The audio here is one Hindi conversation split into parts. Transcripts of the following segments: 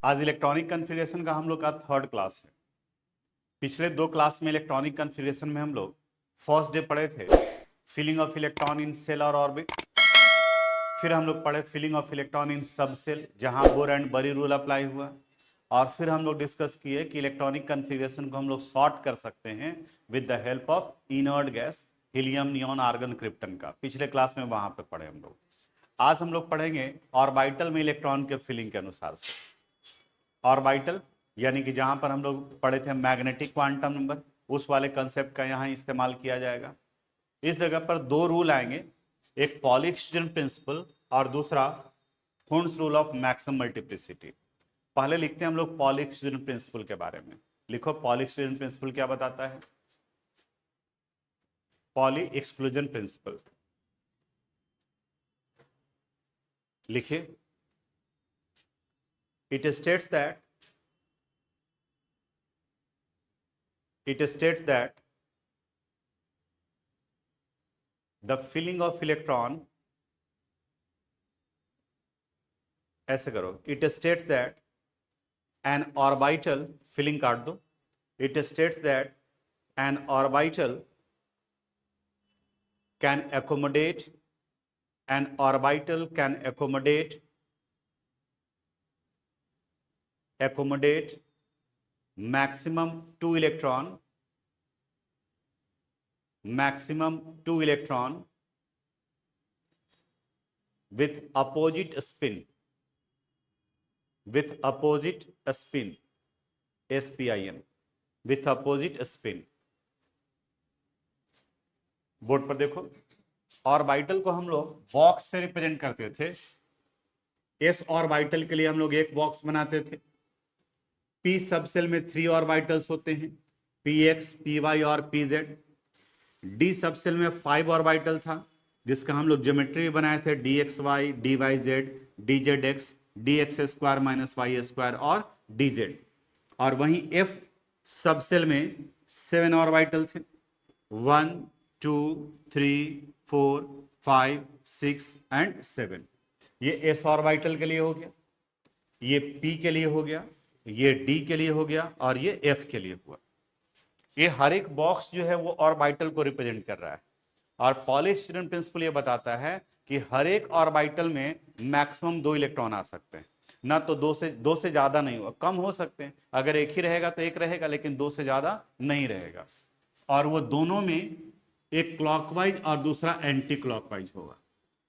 आज इलेक्ट्रॉनिक कॉन्फ़िगरेशन का हम लोग का थर्ड क्लास है। पिछले दो क्लास में इलेक्ट्रॉनिक कॉन्फ़िगरेशन में हम लोग फर्स्ट डे पढ़े थे filling of electron in cell और ऑर्बिट। फिर हम लोग पढ़े फिलिंग ऑफ इलेक्ट्रॉन इन सब सेल, जहां बोर एंड बरी रूल अप्लाई हुआ। और फिर हम लोग डिस्कस किए कि इलेक्ट्रॉनिक कॉन्फ़िगरेशन को हम लोग सॉर्ट कर सकते हैं with the help of inert gas helium, neon, argon, krypton का। पिछले क्लास में वहां पे पढ़े हम लोग। आज हम लोग पढ़ेंगे ऑर्बिटल में इलेक्ट्रॉन के फिलिंग के अनुसार से। ऑर्बिटल यानी कि जहां पर हम लोग पढ़े थे मैग्नेटिक क्वांटम नंबर, उस वाले कंसेप्ट का यहां इस्तेमाल किया जाएगा। इस जगह पर दो रूल आएंगे, एक पॉली एक्सचेंज प्रिंसिपल और दूसरा Hund's rule of maximum multiplicity. पहले लिखते हैं हम लोग पॉली एक्सचेंज प्रिंसिपल के बारे में। लिखो पॉली एक्सचेंज प्रिंसिपल क्या बताता है। पॉली एक्सक्लूजन प्रिंसिपल लिखिए। It states that the filling of electron, ऐसे करो, it states that an orbital, filling काट दो, it states that an orbital can accommodate maximum two electron with opposite spin, with opposite spin, board पर देखो। ऑर्बिटल को हम लोग बॉक्स से रिप्रेजेंट करते थे। एस ऑर्बिटल के लिए हम लोग एक बॉक्स बनाते थे। पी सबसेल में 3 ऑर्बिटल्स होते हैं, पी एक्स, पी वाई और पी जेड। डी सबसेल में 5 ऑर्बिटल था, जिसका हम लोग ज्योमेट्री बनाए थे, D X Y, D Y Z, D Z X, D X square minus Y square और डी जेड। और वहीं एफ सबसेल में 7 ऑर्बिटल थे, 1 2 3 4 5 6 एंड 7। ये एस ऑर्बिटल के लिए हो गया, ये पी के लिए हो गया, ये डी के लिए हो गया और ये एफ के लिए हुआ। ये हर एक बॉक्स जो है वो ऑर्बिटल को रिप्रेजेंट कर रहा है। और पॉली एक्सचेंज प्रिंसिपल ये बताता है कि हर एक ऑर्बिटल में मैक्सिमम 2 इलेक्ट्रॉन आ सकते हैं। ना तो दो से ज्यादा नहीं होगा, कम हो सकते हैं। अगर एक ही रहेगा तो एक रहेगा, लेकिन 2 से ज्यादा नहीं रहेगा। और वो दोनों में एक क्लॉकवाइज और दूसरा एंटी क्लॉकवाइज होगा।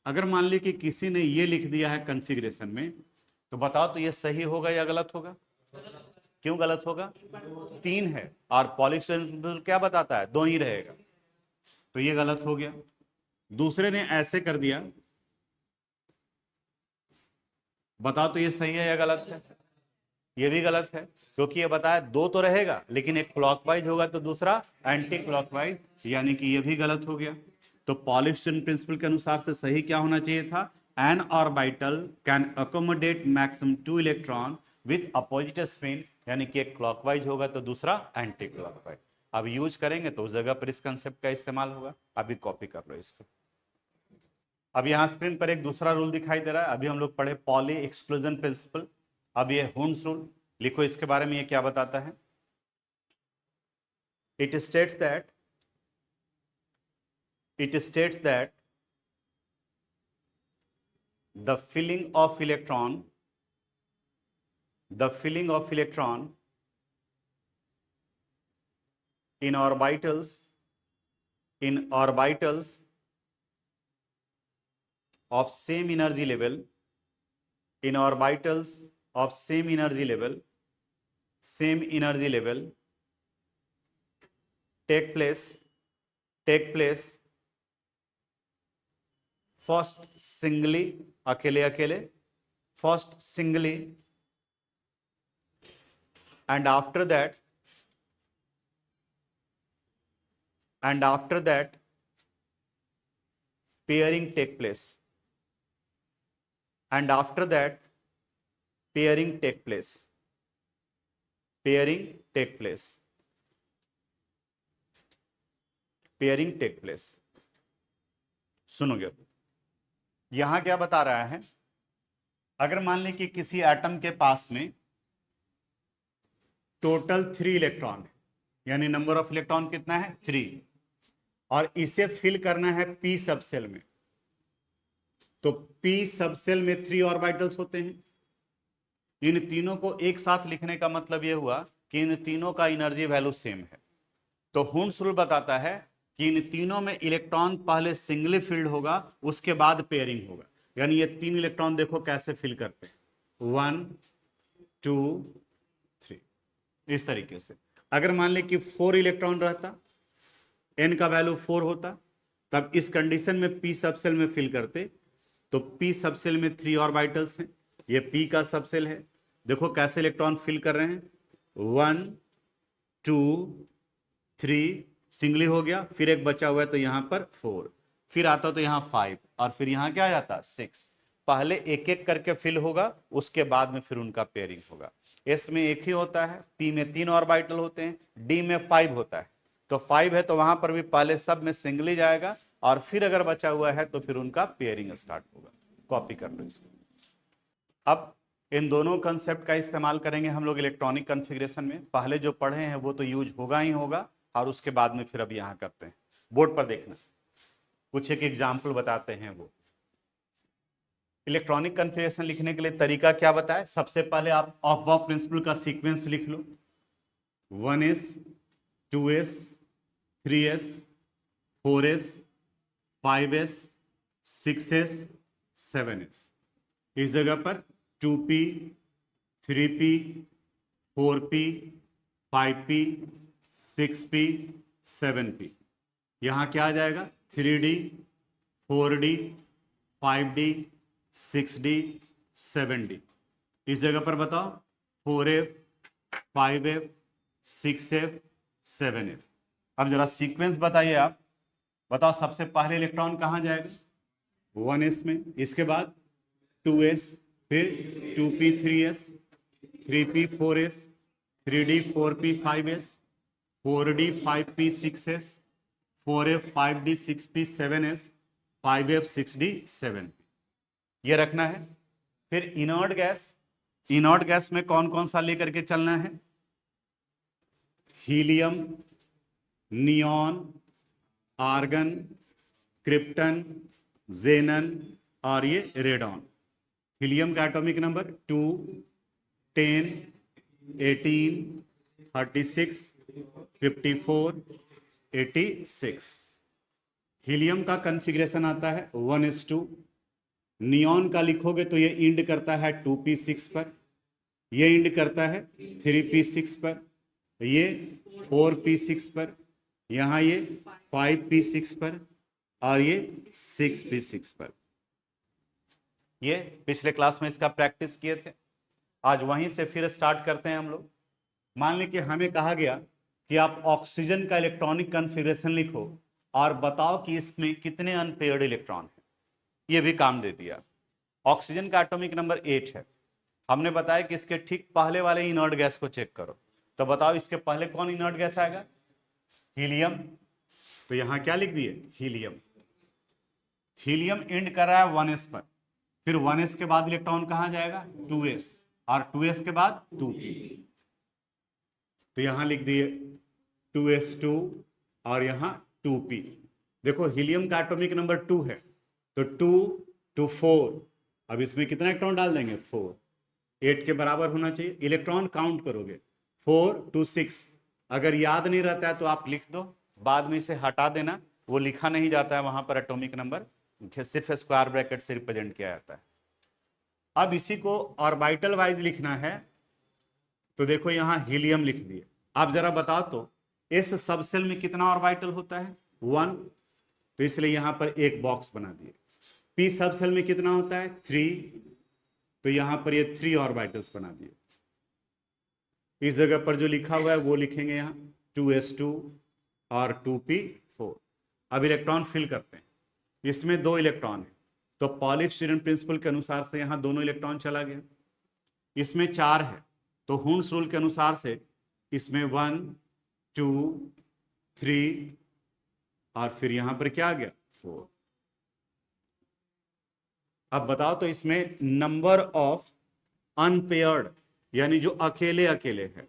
अगर मान ली कि किसी ने ये लिख दिया है कॉन्फ़िगरेशन में, तो बताओ तो ये सही होगा या गलत होगा? क्यों गलत होगा? 3 है और पॉली एक्सचेंज क्या बताता है? 2 ही रहेगा, तो ये गलत हो गया। दूसरे ने ऐसे कर दिया, बताओ तो ये सही है या गलत है? ये भी गलत है, क्योंकि ये बताया 2 तो रहेगा, लेकिन एक क्लॉकवाइज होगा तो दूसरा एंटी क्लॉकवाइज, यानी कि ये भी गलत हो गया। तो पॉली एक्सचेंज प्रिंसिपल के अनुसार से सही क्या होना चाहिए था? N orbital can accommodate maximum 2 electron with opposite spin, यानी कि एक क्लॉकवाइज होगा तो दूसरा एंटी क्लॉकवाइज। अब यूज करेंगे तो उस जगह पर इस कंसेप्ट का इस्तेमाल होगा। अभी कॉपी कर लो इसको। अब यहां स्क्रीन पर एक दूसरा रूल दिखाई दे रहा है। अभी हम लोग पढ़े पॉली एक्सक्लूजन प्रिंसिपल, अब ये हुन्स रूल। लिखो इसके बारे में ये क्या बताता है। It states that the filling of electron in orbitals of same energy level, take place first singly, अकेले, first singly, and after that pairing take place, सुनोगे। यहां क्या बता रहा है? अगर मान ली कि किसी एटम के पास में टोटल 3 इलेक्ट्रॉन है, यानी नंबर ऑफ इलेक्ट्रॉन कितना है 3, और इसे फिल करना है पी सब सेल में। तो पी सब सेल में 3 ऑर्बिटल्स होते हैं। इन तीनों को एक साथ लिखने का मतलब यह हुआ कि इन तीनों का एनर्जी वैल्यू सेम है। तो हुंस रूल बताता है कि इन तीनों में इलेक्ट्रॉन पहले सिंगली फिल्ड होगा, उसके बाद पेयरिंग होगा। यानी ये 3 इलेक्ट्रॉन देखो कैसे फिल करते हैं, 1 2 3, इस तरीके से। अगर मान ले कि 4 इलेक्ट्रॉन रहता, n का वैल्यू 4 होता, तब इस कंडीशन में p सब सेल में फिल करते। तो p सब सेल में 3 ऑर्बिटल्स हैं, ये p का सब सेल है। देखो कैसे इलेक्ट्रॉन फिल कर रहे हैं, 1 2 3, सिंगली हो गया, फिर एक बचा हुआ है तो यहां पर 4, फिर आता तो यहां 5, और फिर यहां क्या आ जाता 6। पहले एक एक करके फिल होगा, उसके बाद में फिर उनका पेयरिंग होगा। एस में एक ही होता है, पी में 3 ऑर्बिटल होते हैं, डी में 5 होता है। तो 5 है तो वहां पर भी पहले सब में सिंगली जाएगा, और फिर अगर बचा हुआ है तो फिर उनका पेयरिंग स्टार्ट होगा। कॉपी कर लो इसको। अब इन दोनों कंसेप्ट का इस्तेमाल करेंगे हम लोग इलेक्ट्रॉनिक कॉन्फ़िगरेशन में। पहले जो पढ़े हैं वो तो यूज होगा ही होगा, और उसके बाद में फिर अब यहां करते हैं। बोर्ड पर देखना, कुछ एक एग्जाम्पल बताते हैं। वो इलेक्ट्रॉनिक कॉन्फ़िगरेशन लिखने के लिए तरीका क्या बताए, सबसे पहले आप ऑफ बॉक्स प्रिंसिपल का सीक्वेंस लिख लो, 1s 2s 3s 4s 5s 6s 7s। इस जगह पर 2p 3p 4p 5p 6p 7p। यहां क्या आ जाएगा, 3d 4d 5d 6d 7d। इस जगह पर बताओ 4f 5f 6f 7f। अब जरा सीक्वेंस बताइए आप, बताओ सबसे पहले इलेक्ट्रॉन कहां जाएगा, 1s में, इसके बाद 2s, फिर 2p 3s 3p 4s 3d 4p 5s 4d 5p 6s 4f 5d 6p 7s 5f 6d 7p, ये रखना है। फिर इनर्ट गैस, इनर्ट गैस में कौन कौन सा लेकर के चलना है, हीलियम, नियॉन, आर्गन, क्रिप्टन, जेनन और ये रेडॉन। हीलियम का एटॉमिक नंबर 2 10 18 36 54 86। हीलियम का कॉन्फ़िगरेशन आता है 1s2। नियॉन का लिखोगे तो ये इंड करता है 2p6 पर, ये इंड करता है 3p6 पर, ये 4p6 पर, यहां ये 5p6 पर, और ये 6p6 पर। ये पिछले क्लास में इसका प्रैक्टिस किए थे, आज वहीं से फिर स्टार्ट करते हैं हम लोग। मान लीजिए कि हमें कहा गया कि आप ऑक्सीजन का इलेक्ट्रॉनिक कॉन्फ़िगरेशन लिखो और बताओ कि इसमें कितने अनपेयर्ड इलेक्ट्रॉन है। ये भी काम दे दिया। ऑक्सीजन का एटॉमिक नंबर 8 है। हमने बताया कि इसके ठीक पहले वाले इनर्ट गैस को चेक करो, तो बताओ इसके पहले कौन इनर्ट गैस आएगा, हीलियम। तो यहां क्या लिख दिए, हीलियम। हीलियम एंड कर रहा है 1s पर, फिर 1s के बाद इलेक्ट्रॉन कहां जाएगा, 2s, और 2s के बाद 2p। तो यहां लिख दिए 2s2 और यहां 2p। देखो हीलियम का एटॉमिक नंबर 2 है, तो 2 to 4, अब इसमें कितना इलेक्ट्रॉन डाल देंगे, 4, 8 के बराबर होना चाहिए। इलेक्ट्रॉन काउंट करोगे 4 to 6, अगर याद नहीं रहता है तो आप लिख दो, बाद में इसे हटा देना, वो लिखा नहीं जाता है वहां पर एटॉमिक नंबर, सिर्फ स्क्वायर ब्रैकेट से रिप्रेजेंट किया जाता है। अब इसी को ऑर्बिटल वाइज लिखना है, तो देखो यहां हीलियम लिख दिए। आप जरा बताओ तो इस सब सेल में कितना ऑर्बिटल होता है, 1, तो इसलिए यहां पर एक बॉक्स बना दिए। पी सब सेल में कितना होता है, 3, तो यहां पर ये 3 ऑर्बिटल्स बना दिए। इस जगह पर जो लिखा हुआ है वो लिखेंगे यहां 2s2 और 2p4। अब इलेक्ट्रॉन फिल करते हैं, इसमें 2 इलेक्ट्रॉन है, तो पॉलिश स्टीरन प्रिंसिपल के अनुसार से यहां दोनों इलेक्ट्रॉन चला गया। इसमें 4 है, तो हुंस रूल के अनुसार से इसमें 1 2 3 और फिर यहां पर क्या आ गया, 4। अब बताओ तो इसमें नंबर ऑफ अनपेयर्ड, यानी जो अकेले अकेले है,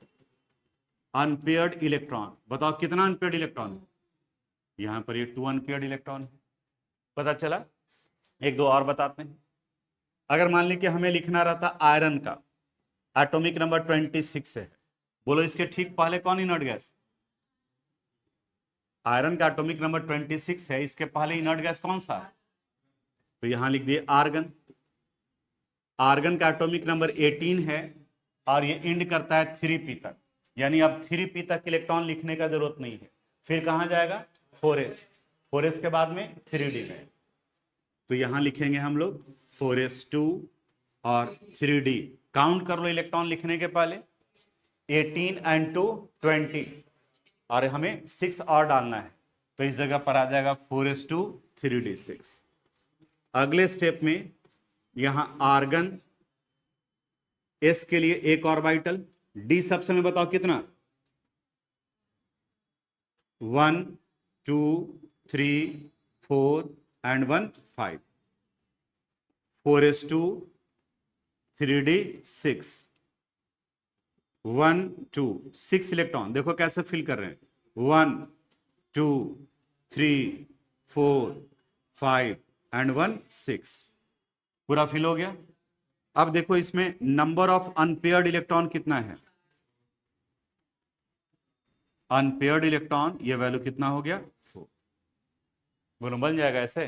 अनपेयर्ड इलेक्ट्रॉन, बताओ कितना अनपेयर्ड इलेक्ट्रॉन है? यहां पर ये 2 अनपेयर्ड इलेक्ट्रॉन है। पता चला? एक दो और बताते हैं। अगर मान ली कि हमें लिखना रहता आयरन का, एटॉमिक नंबर 26 है, बोलो इसके ठीक पहले कौन इनर्ट गैस? आयरन का एटॉमिक नंबर 26 है, इसके पहले इनर्ट गैस कौन सा है? तो यहां लिख दिए आर्गन। आर्गन का एटॉमिक नंबर 18 है और ये इंड करता है 3p तक, यानी अब 3p तक इलेक्ट्रॉन लिखने का जरूरत नहीं है। फिर कहां जाएगा? 4s, 4s के बाद में 3d में। तो यहां लिखेंगे हम लोग 4s2 और 3d। काउंट कर लो इलेक्ट्रॉन लिखने के पहले, 18 and 2 20, और हमें 6 और डालना है, तो इस जगह पर आ जाएगा 4s2 3d6। अगले स्टेप में यहां आर्गन, s के लिए एक ऑर्बिटल, d सबसे में बताओ कितना? 1 2 3 4 and 1 5, 4s2 3d6, 1 2 6 इलेक्ट्रॉन। देखो कैसे फिल कर रहे हैं, 1 2 3 4 5 and 1 6, पूरा फिल हो गया। अब देखो इसमें नंबर ऑफ अनपेयर्ड इलेक्ट्रॉन कितना है? अनपेयर्ड इलेक्ट्रॉन ये वैल्यू कितना हो गया? 4। बोलो बन जाएगा ऐसे?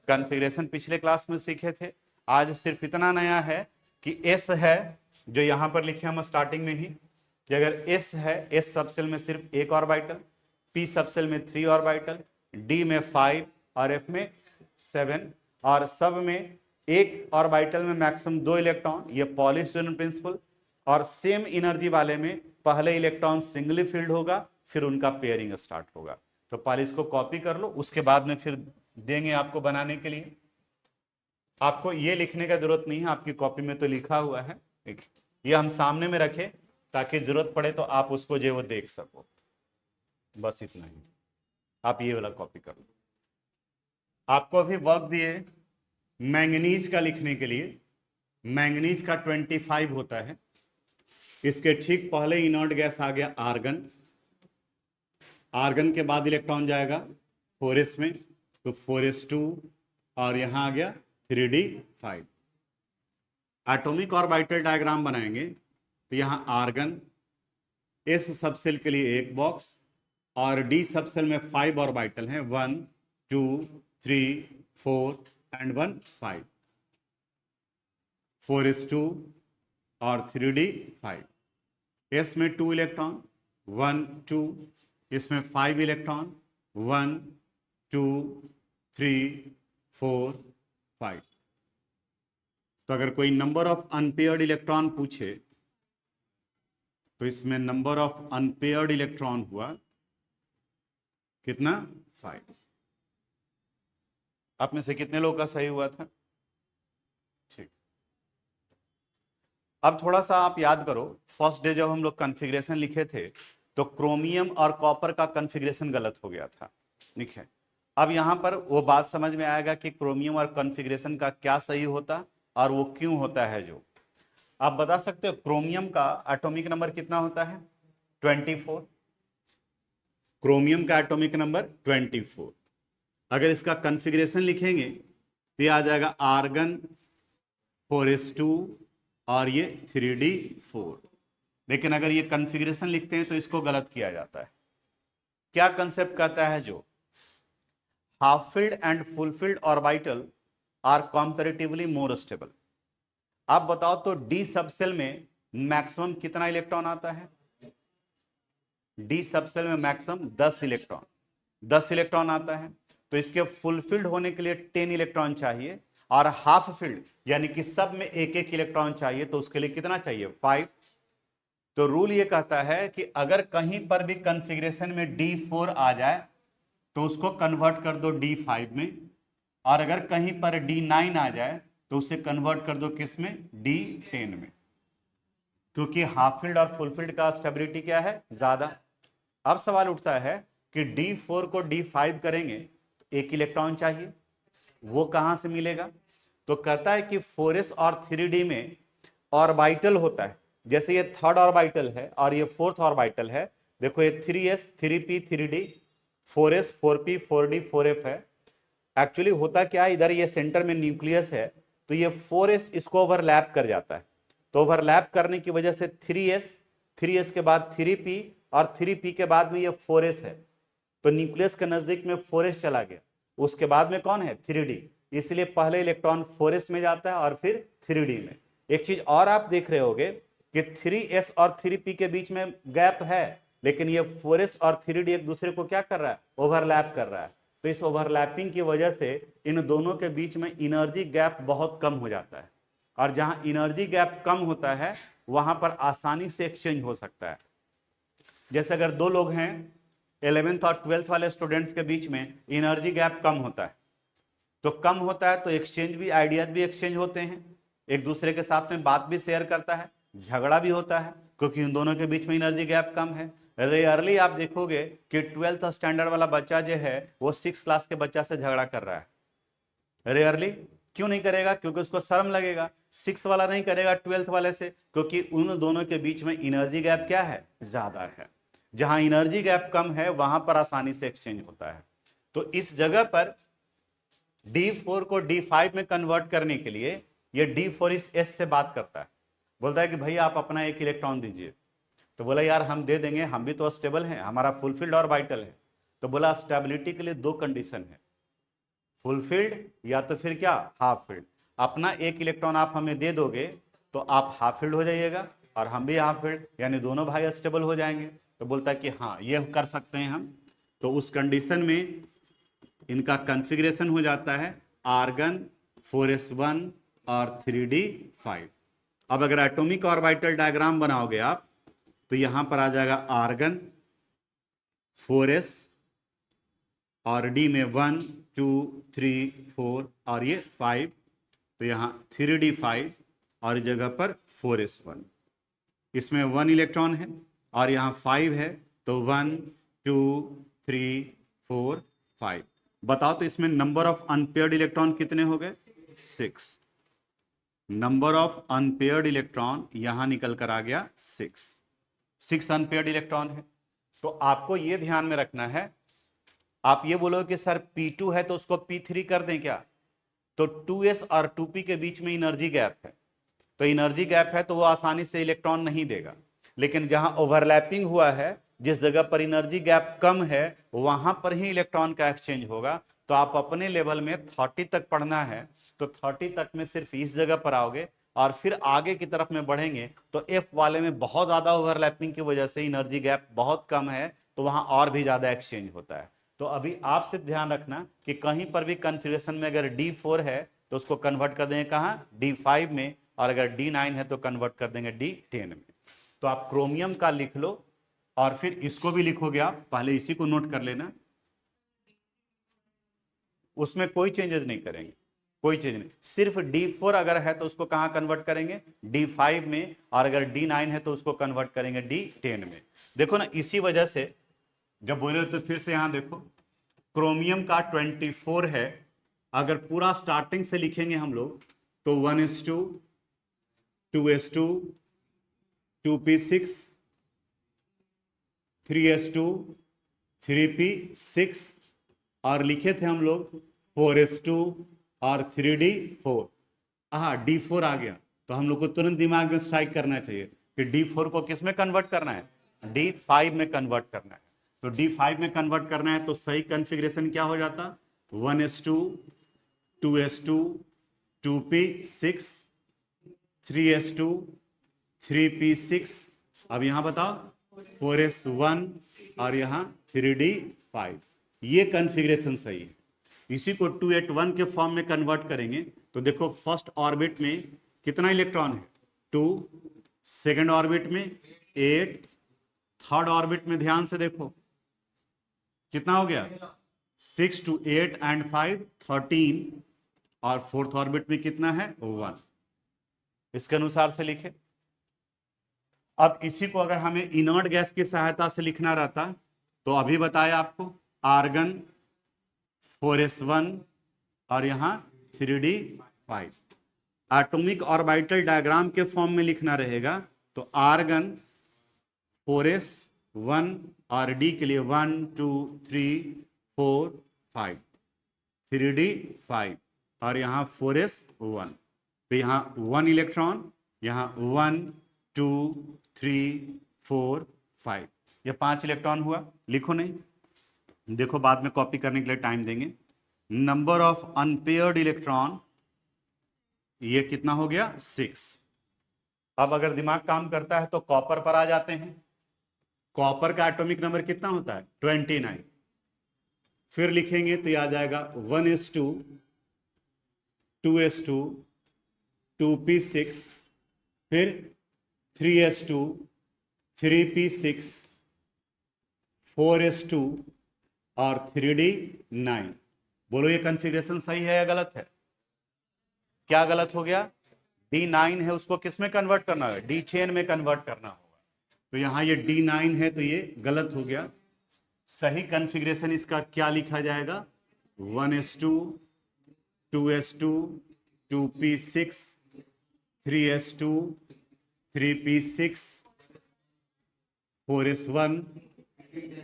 कॉन्फ़िगरेशन पिछले क्लास में सीखे थे, आज सिर्फ इतना नया है कि एस है, जो यहां पर लिखे हम स्टार्टिंग में ही, कि अगर एस है, एस सबसेल में सिर्फ एक ऑर्बिटल, पी सबसेल में 3 ऑर्बिटल, डी में 5 और एफ में 7, और सब में एक ऑर्बिटल में मैक्सिमम 2 इलेक्ट्रॉन, ये पॉलिश जोन प्रिंसिपल। और सेम एनर्जी वाले में पहले इलेक्ट्रॉन सिंगली फील्ड होगा, फिर उनका पेयरिंग स्टार्ट होगा। तो पहले इसको कॉपी कर लो, उसके बाद में फिर देंगे आपको बनाने के लिए। आपको ये लिखने का जरूरत नहीं है, आपकी कॉपी में तो लिखा हुआ है, ये हम सामने में रखें ताकि जरूरत पड़े तो आप उसको जो वो देख सको, बस इतना ही। आप ये वाला कॉपी कर लो। आपको अभी वर्क दिए मैंगनीज का लिखने के लिए। मैंगनीज का 25 होता है, इसके ठीक पहले इनर्ट गैस आ गया आर्गन। आर्गन के बाद इलेक्ट्रॉन जाएगा 4s में, तो 4s2 और यहां आ गया 3d5। एटॉमिक ऑर्बिटल डायग्राम बनाएंगे तो यहां आर्गन, s सबसेल के लिए एक बॉक्स और d सबसेल में 5 ऑर्बिटल हैं, 1 2 3 4 and 1 5, 4s2 और 3d5। s में 2 इलेक्ट्रॉन, 1 2, इसमें 5 इलेक्ट्रॉन, 1 2 3 4 5। तो अगर कोई नंबर ऑफ अनपेयर्ड इलेक्ट्रॉन पूछे तो इसमें नंबर ऑफ अनपेयर्ड इलेक्ट्रॉन हुआ कितना? 5। आप में से कितने लोग का सही हुआ था? ठीक। अब थोड़ा सा आप याद करो, फर्स्ट डे जब हम लोग कॉन्फ़िगरेशन लिखे थे तो क्रोमियम और कॉपर का कॉन्फ़िगरेशन गलत हो गया था, ठीक है। अब यहां पर वो बात समझ में आएगा कि क्रोमियम और कॉन्फ़िगरेशन का क्या सही होता और वो क्यों होता है। जो आप बता सकते हो, क्रोमियम का एटॉमिक नंबर कितना होता है? 24। क्रोमियम का एटॉमिक नंबर 24। अगर इसका कॉन्फ़िगरेशन लिखेंगे तो ये आ जाएगा आर्गन 4s2 और ये 3d4। लेकिन अगर ये कॉन्फ़िगरेशन लिखते हैं तो इसको गलत किया जाता है। क्या कंसेप्ट कहता है? जो half filled and full filled orbital are comparatively more stable. आप बताओ तो डी सबसेल में मैक्सिमम कितना इलेक्ट्रॉन आता है? डी सबसेल में मैक्सिमम 10 इलेक्ट्रॉन, 10 इलेक्ट्रॉन आता है। तो इसके फुलफिल्ड होने के लिए 10 इलेक्ट्रॉन चाहिए, और हाफ फील्ड यानी कि सब में एक एक इलेक्ट्रॉन चाहिए, तो उसके लिए कितना चाहिए? 5। तो रूल ये कहता है कि अगर कहीं पर भी कॉन्फ़िगरेशन में D4 आ जाए तो उसको कन्वर्ट कर दो D5 में, और अगर कहीं पर D9 आ जाए तो उसे कन्वर्ट कर दो किस में? D10 में, क्योंकि हाफ फील्ड और फुल फील्ड का स्टेबिलिटी क्या है? ज्यादा। अब सवाल उठता है कि D4 को D5 करेंगे तो एक इलेक्ट्रॉन चाहिए, वो कहां से मिलेगा? तो कहता है कि 4s और 3d में ऑर्बिटल होता है, जैसे ये थर्ड ऑर्बिटल है और ये फोर्थ ऑर्बिटल है, देखो ये 3s 3p 3d 4s 4p 4d 4f है। एक्चुअली होता क्या है, इधर ये सेंटर में न्यूक्लियस है तो ये 4s इसको ओवरलैप कर जाता है, तो ओवरलैप करने की वजह से 3s के बाद 3p और 3p के बाद में ये 4s है, तो न्यूक्लियस के नजदीक में 4s चला गया, उसके बाद में कौन है 3d, इसलिए पहले इलेक्ट्रॉन 4s में जाता है और फिर 3d में। एक चीज और आप देख रहे होगे कि 3s और 3p के बीच में गैप है, लेकिन ये 4s और 3d एक दूसरे को क्या कर रहा है, ओवरलैप कर रहा है, तो इस ओवरलैपिंग की वजह से इन दोनों के बीच में एनर्जी गैप बहुत कम हो जाता है, और जहां एनर्जी गैप कम होता है वहां पर आसानी से एक्सचेंज हो सकता है। जैसे अगर दो लोग हैं 11th और 12th वाले स्टूडेंट्स के बीच में एनर्जी गैप कम होता है, तो कम होता है तो एक्सचेंज भी, आइडियाज भी एक्सचेंज होते हैं, एक दूसरे के साथ में बात भी शेयर करता है, झगड़ा भी होता है, क्योंकि उन दोनों के बीच में एनर्जी गैप कम है। रेयरली आप देखोगे कि 12th स्टैंडर्ड वाला बच्चा जो है वो 6th क्लास के बच्चा से झगड़ा कर रहा है। रेयरली क्यों नहीं करेगा, क्योंकि उसको शर्म लगेगा। 6 वाला नहीं करेगा 12th वाले से, क्योंकि उन दोनों के बीच में एनर्जी गैप क्या है, ज्यादा है। जहां एनर्जी गैप कम है वहां पर आसानी से एक्सचेंज होता है। तो इस जगह पर D4 को D5 में कन्वर्ट करने के लिए ये D4 इस S से बात करता है, बोलता है कि भैया आप अपना एक इलेक्ट्रॉन दीजिए, तो बोला यार हम दे देंगे, हम भी तो स्टेबल हैं, हमारा फुलफिल्ड ऑर्बिटल है। तो बोला स्टेबिलिटी के लिए दो कंडीशन है, फुलफिल्ड या तो फिर क्या, हाफ फिल्ड। अपना एक इलेक्ट्रॉन आप हमें दे दोगे तो आप हाफ फिल्ड हो जाइएगा और हम भी हाफ फिल्ड, यानी दोनों भाई स्टेबल हो जाएंगे। तो बोलता है कि हाँ ये कर सकते हैं हम। तो उस कंडीशन में इनका कॉन्फ़िगरेशन हो जाता है आर्गन 4s1 और 3d5। अब अगर एटॉमिक ऑर्बिटल डायग्राम बनाओगे आप तो यहां पर आ जाएगा आर्गन 4s और d में 1 2 3 4 और ये 5, तो यहां 3d5 और इस जगह पर 4s1। इसमें 1 इलेक्ट्रॉन है और यहां 5 है, तो 1 2 3 4 5। बताओ तो इसमें नंबर ऑफ अनपेयर्ड इलेक्ट्रॉन कितने हो गए, 6। नंबर ऑफ अनपेयर्ड इलेक्ट्रॉन यहां निकल कर आ गया 6 अनपेयर्ड इलेक्ट्रॉन है। तो आपको यह ध्यान में रखना है, आप ये बोलो कि सर P2 है तो उसको P3 कर दें क्या, तो 2s और 2p के बीच में एनर्जी गैप है, तो एनर्जी गैप है तो वो आसानी से इलेक्ट्रॉन नहीं देगा। लेकिन जहां ओवरलैपिंग हुआ है, जिस जगह पर एनर्जी गैप कम है वहां पर ही इलेक्ट्रॉन का एक्सचेंज होगा। तो आप अपने लेवल में 30 तक पढ़ना है तो 30 तक में सिर्फ इस जगह पर आओगे, और फिर आगे की तरफ में बढ़ेंगे तो एफ वाले में बहुत ज्यादा ओवरलैपिंग की वजह से एनर्जी गैप बहुत कम है, तो वहां और भी ज्यादा एक्सचेंज होता है। तो अभी आप सिर्फ ध्यान रखना कि कहीं पर भी कन्फिग्रेशन में अगर D4 है तो उसको कन्वर्ट कर देंगे कहां, D5 में, और अगर D9 है तो कन्वर्ट कर देंगे D10 में। तो आप क्रोमियम का लिख लो और फिर इसको भी लिखोगे, आप पहले इसी को नोट कर लेना, उसमें कोई चेंजेस नहीं करेंगे, कोई चेंज नहीं। सिर्फ D4 अगर है तो उसको कहां कन्वर्ट करेंगे, D5 में, और अगर D9 है तो उसको कन्वर्ट करेंगे D10 में। देखो ना, इसी वजह से जब बोले तो फिर से यहां देखो, क्रोमियम का 24 है, अगर पूरा स्टार्टिंग से लिखेंगे हम लोग तो 1s2 2s2 2p6 3s2 3p6, और लिखे थे हम लोग 4s2 और 3d4। हाँ D4 आ गया तो हम लोग को तुरंत दिमाग में स्ट्राइक करना चाहिए कि D4 को किस में कन्वर्ट करना है, D5 में कन्वर्ट करना है। तो D5 में कन्वर्ट करना है तो सही कॉन्फ़िगरेशन क्या हो जाता, 1s2 2s2 2p6 3s2 3p6। अब यहां बताओ 4s1 और यहां 3d5, ये कॉन्फ़िगरेशन सही है। इसी को 281 के फॉर्म में कन्वर्ट करेंगे तो देखो फर्स्ट ऑर्बिट में कितना इलेक्ट्रॉन है, 2, सेकेंड ऑर्बिट में 8, थर्ड ऑर्बिट में ध्यान से देखो कितना हो गया, 6 to 8 and 5 13, और फोर्थ ऑर्बिट में कितना है 1। इसके अनुसार से लिखे। अब इसी को अगर हमें इनर्ट गैस की सहायता से लिखना रहता तो अभी बताया आपको, आर्गन 4s1 और यहां 3d5। एटॉमिक ऑर्बिटल डायग्राम के फॉर्म में लिखना रहेगा तो आर्गन 4s 1 और D के लिए 1 2 3 4 5, 3D 5 और यहाँ 4s 1। तो यहाँ 1 इलेक्ट्रॉन, यहाँ 1 2 3 4 5, ये 5 इलेक्ट्रॉन हुआ। लिखो नहीं, देखो बाद में कॉपी करने के लिए टाइम देंगे। नंबर ऑफ अनपेयर्ड इलेक्ट्रॉन ये कितना हो गया 6। अब अगर दिमाग काम करता है तो कॉपर पर आ जाते हैं। कॉपर का एटॉमिक नंबर कितना होता है 29। फिर लिखेंगे तो यह आ जाएगा 1s2 2s2 2p6, फिर 3s2 3p6 4s2 और 3d9। बोलो ये कॉन्फ़िगरेशन सही है या गलत है? क्या गलत हो गया? D9 है, उसको किस में कन्वर्ट करना है? D10 में कन्वर्ट करना होगा। तो यहां ये D9 है तो ये गलत हो गया। सही कॉन्फ़िगरेशन इसका क्या लिखा जाएगा? 1s2 2s2 2p6 3s2 3p6 4s1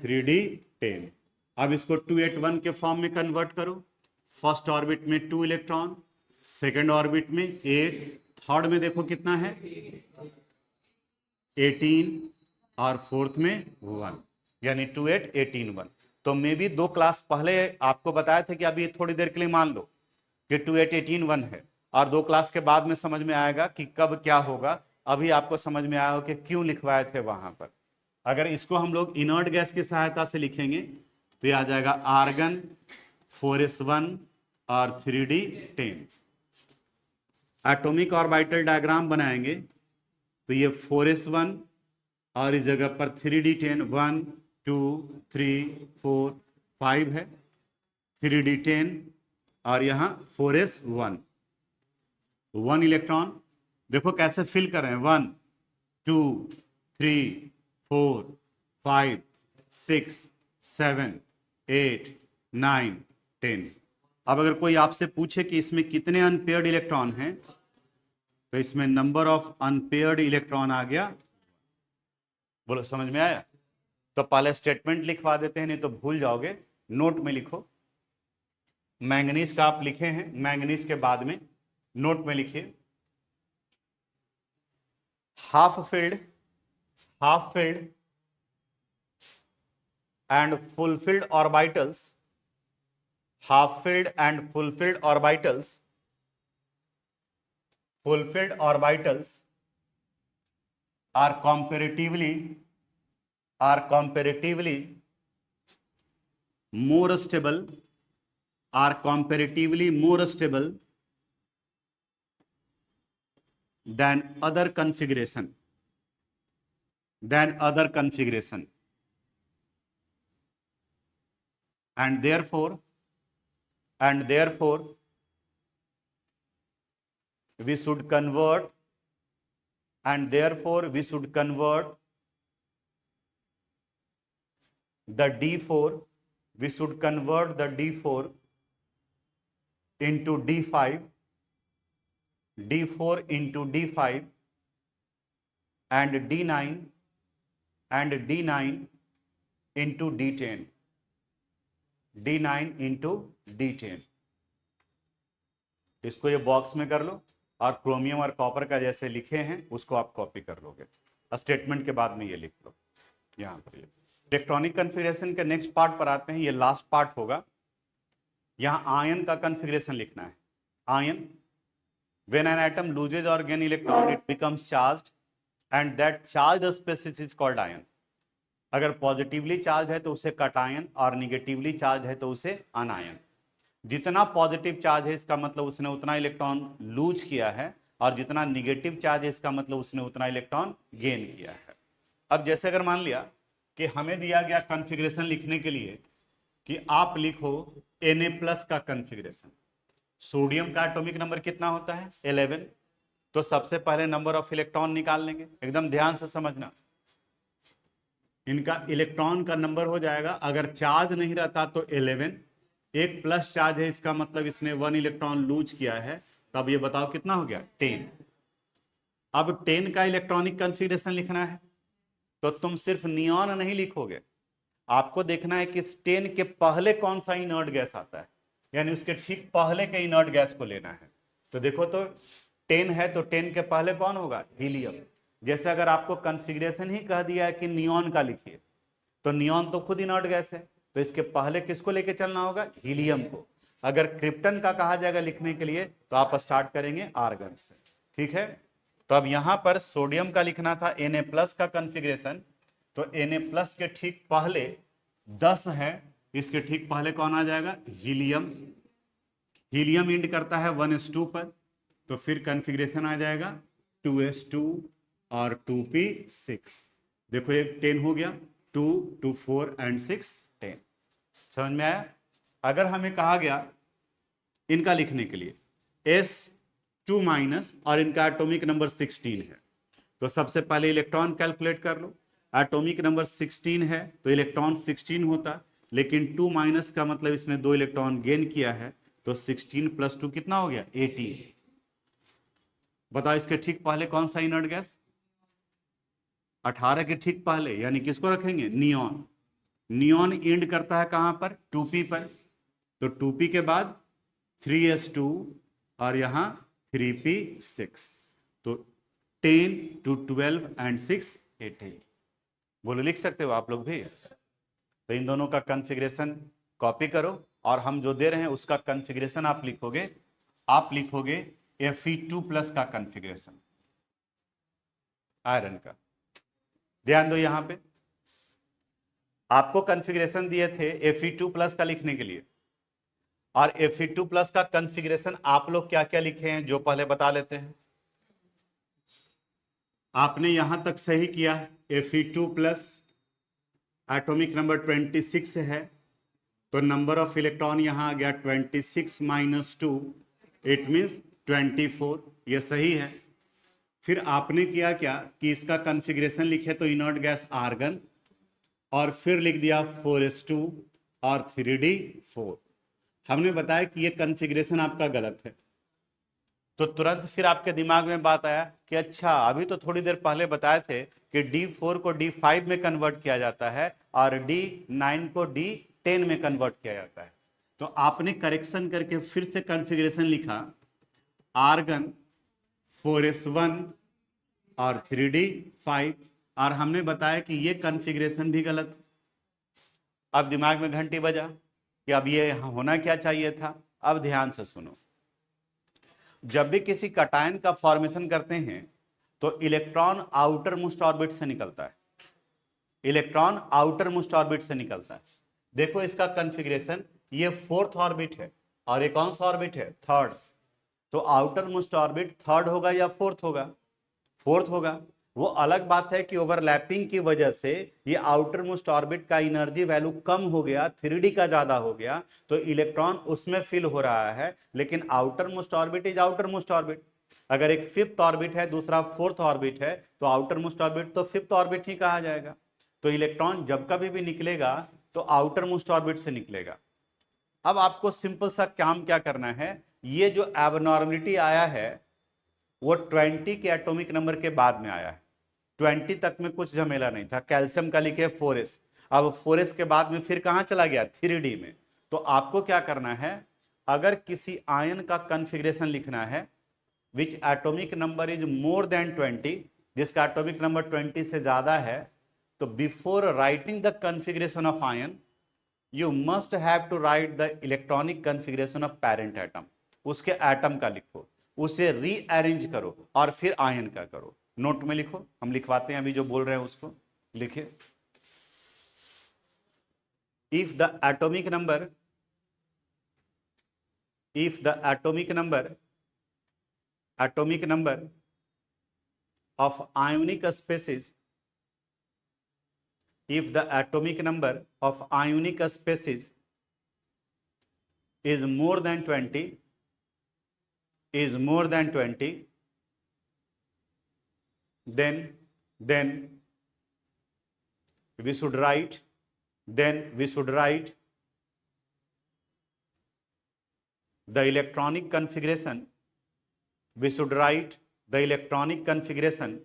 3d10। अब इसको 281 के फॉर्म में कन्वर्ट करो। फर्स्ट ऑर्बिट में 2 इलेक्ट्रॉन, सेकेंड ऑर्बिट में 8, थर्ड में देखो कितना है 18 और फोर्थ में 1, यानी 2 8 18 1। तो मे भी 2 क्लास पहले आपको बताया था कि अभी थोड़ी देर के लिए मान लो कि 2 8 18 1 है, और 2 क्लास के बाद में समझ में आएगा कि कब क्या होगा। अभी आपको समझ में आया हो कि क्यों लिखवाए थे वहां पर। अगर इसको हम लोग इनर्ट गैस की सहायता से लिखेंगे तो यह आ जाएगा आर्गन 4s1 और 3d10। एटॉमिक ऑर्बिटल डायग्राम बनाएंगे तो ये 4s1 और इस जगह पर 3d10 1 2 3 4 5 है, 3d10 और यहां 4s1 1 इलेक्ट्रॉन। देखो कैसे फिल कर रहे हैं 1 2 3 4 5 6 7 8 9 10। अब अगर कोई आपसे पूछे कि इसमें कितने अनपेयर्ड इलेक्ट्रॉन हैं, तो इसमें नंबर ऑफ अनपेयर्ड इलेक्ट्रॉन आ गया। बोलो समझ में आया? तो पहले स्टेटमेंट लिखवा देते हैं, नहीं तो भूल जाओगे। नोट में लिखो। मैंगनीज का आप लिखे हैं, मैंगनीज के बाद में नोट में लिखिए half filled and fulfilled orbitals, half filled and fulfilled orbitals are comparatively more stable than other configuration and therefore we should convert the D4 into D5 and D9 into D10 इसको ये बॉक्स में कर लो और क्रोमियम और कॉपर का जैसे लिखे हैं उसको आप कॉपी कर लोगे। स्टेटमेंट के बाद में ये लिख लो यहाँ पर। इलेक्ट्रॉनिक कॉन्फ़िगरेशन के नेक्स्ट पार्ट पर आते हैं, ये लास्ट पार्ट होगा। यहाँ आयन का कॉन्फ़िगरेशन लिखना है। Ion, when an atom loses or gain electron it becomes charged and that charged species is called ion। अगर पॉजिटिवली चार्ज है तो उसे कटायन और निगेटिवली चार्ज है तो उसे अनायन। जितना पॉजिटिव चार्ज है इसका मतलब उसने उतना इलेक्ट्रॉन लूज किया है, और जितना निगेटिव चार्ज है इसका मतलब उसने उतना इलेक्ट्रॉन गेन किया है। अब जैसे अगर मान लिया कि हमें दिया गया कॉन्फ़िगरेशन लिखने के लिए कि आप लिखो Na+ का कॉन्फ़िगरेशन। सोडियम का एटॉमिक नंबर कितना होता है 11। तो सबसे पहले नंबर ऑफ इलेक्ट्रॉन निकाल लेंगे। एकदम ध्यान से समझना, इनका इलेक्ट्रॉन का नंबर हो जाएगा, अगर चार्ज नहीं रहता तो 11, एक प्लस चार्ज है इसका मतलब इसने 1 इलेक्ट्रॉन लूज किया है। तो अब ये बताओ कितना हो गया 10। अब 10 का इलेक्ट्रॉनिक कॉन्फ़िगरेशन लिखना है तो तुम सिर्फ नियॉन नहीं लिखोगे, आपको देखना है कि 10 के पहले कौन सा इनर्ट गैस आता है, यानी उसके ठीक पहले के इनर्ट गैस को लेना है। तो देखो तो 10 है तो 10 के पहले कौन होगा, हीलियम। जैसे अगर आपको कॉन्फ़िगरेशन ही कह दिया है कि नियॉन का लिखिए, तो नियॉन तो खुद इनर्ट गैस है, तो इसके पहले किसको लेके चलना होगा, हीलियम को। अगर क्रिप्टन का कहा जाएगा लिखने के लिए तो आप स्टार्ट करेंगे आर्गन से, ठीक है। तो अब यहां पर सोडियम का लिखना था Na+ का कॉन्फ़िगरेशन, तो Na+ के ठीक पहले 10 है, इसके ठीक पहले कौन आ जाएगा, हीलियम। हीलियम इंड करता है 1s2 पर, तो फिर कॉन्फ़िगरेशन आ जाएगा 2s2 और 2p6। देखो ये 10 हो गया, 2 2 4 एंड 6 10। समझ में आया। अगर हमें कहा गया इनका लिखने के लिए S2- और इनका एटॉमिक नंबर 16 है, तो सबसे पहले इलेक्ट्रॉन कैलकुलेट कर लो। एटॉमिक नंबर 16 है तो इलेक्ट्रॉन 16 होता, लेकिन 2- का मतलब इसने 2 इलेक्ट्रॉन गेन किया है, तो 16 + 2 कितना हो गया, 18। बताओ इसके ठीक पहले कौन सा इनर्ट गैस, 18 के ठीक पहले, यानी किसको रखेंगे, नियॉन। नियॉन इंड करता है कहां पर, 2p पर, तो 2p के बाद 3s2 और यहां 3p6, तो 10 to 12 एंड 6 18। बोलो लिख सकते हो आप लोग भी। तो इन दोनों का कॉन्फ़िगरेशन कॉपी करो और हम जो दे रहे हैं उसका कॉन्फ़िगरेशन आप लिखोगे। आप लिखोगे Fe2+ का कॉन्फ़िगरेशन आयरन का। ध्यान दो यहां पे आपको कॉन्फ़िगरेशन दिए थे Fe2+ का लिखने के लिए, और Fe2+ का कॉन्फ़िगरेशन आप लोग क्या क्या लिखे हैं जो पहले बता लेते हैं। आपने यहां तक सही किया, Fe2+ एटॉमिक नंबर 26 है, तो नंबर ऑफ इलेक्ट्रॉन यहां आ गया 26 - 2, इट मीन्स 24, ये सही है। फिर आपने किया क्या कि इसका कॉन्फ़िगरेशन लिखे तो इनर्ट गैस आर्गन, और फिर लिख दिया 4s2 और 3d4। हमने बताया कि ये कॉन्फ़िगरेशन आपका गलत है, तो तुरंत फिर आपके दिमाग में बात आया कि अच्छा अभी तो थोड़ी देर पहले बताए थे कि D4 को D5 में कन्वर्ट किया जाता है और D9 को D10 में कन्वर्ट किया जाता है। तो आपने करेक्शन करके फिर से कॉन्फ़िगरेशन लिखा, आर्गन 4s1 और 3d5, और हमने बताया कि ये कॉन्फ़िगरेशन भी गलत। अब दिमाग में घंटी बजा कि अब ये होना क्या चाहिए था। अब ध्यान से सुनो, जब भी किसी कटायन का फॉर्मेशन करते हैं तो इलेक्ट्रॉन आउटर मोस्ट ऑर्बिट से निकलता है, इलेक्ट्रॉन आउटर मोस्ट ऑर्बिट से निकलता है। देखो इसका कॉन्फ़िगरेशन, ये 4th ऑर्बिट है और ये कौन सा ऑर्बिट है, 3rd। तो आउटर मोस्ट ऑर्बिट 3rd होगा या 4th होगा, 4th होगा। वो अलग बात है कि ओवरलैपिंग की वजह से ये आउटर मोस्ट ऑर्बिट का एनर्जी वैल्यू कम हो गया, 3d का ज्यादा हो गया, तो इलेक्ट्रॉन उसमें फिल हो रहा है। लेकिन outer most orbit is outer most orbit. अगर एक 5th ऑर्बिट है, दूसरा 4th ऑर्बिट है, तो आउटर मोस्ट ऑर्बिट तो 5th ऑर्बिट ही कहा जाएगा। तो इलेक्ट्रॉन जब कभी भी निकलेगा तो आउटर मोस्ट ऑर्बिट से निकलेगा। अब आपको सिंपल सा काम क्या करना है, ये जो एबनॉर्मलिटी आया है वो 20 के एटॉमिक नंबर के बाद में आया है। 20 तक में कुछ झमेला नहीं था, कैल्शियम का लिखे 4s, अब 4s के बाद में फिर कहां चला गया, 3d में। तो आपको क्या करना है, अगर किसी आयन का कॉन्फ़िगरेशन लिखना है which atomic number is more than 20, जिसका एटॉमिक नंबर 20 से ज्यादा है, तो before writing the configuration of ion you must have to write the electronic configuration of parent atom. उसके एटम का लिखो, उसे रीअरेंज करो और फिर आयन का करो। नोट में लिखो, हम लिखवाते हैं अभी जो बोल रहे हैं उसको लिखिए। If the atomic number, if the atomic number of ionic species, if the atomic number of ionic species is more than 20, is more than 20, then we should write, then we should write the electronic configuration, we should write the electronic configuration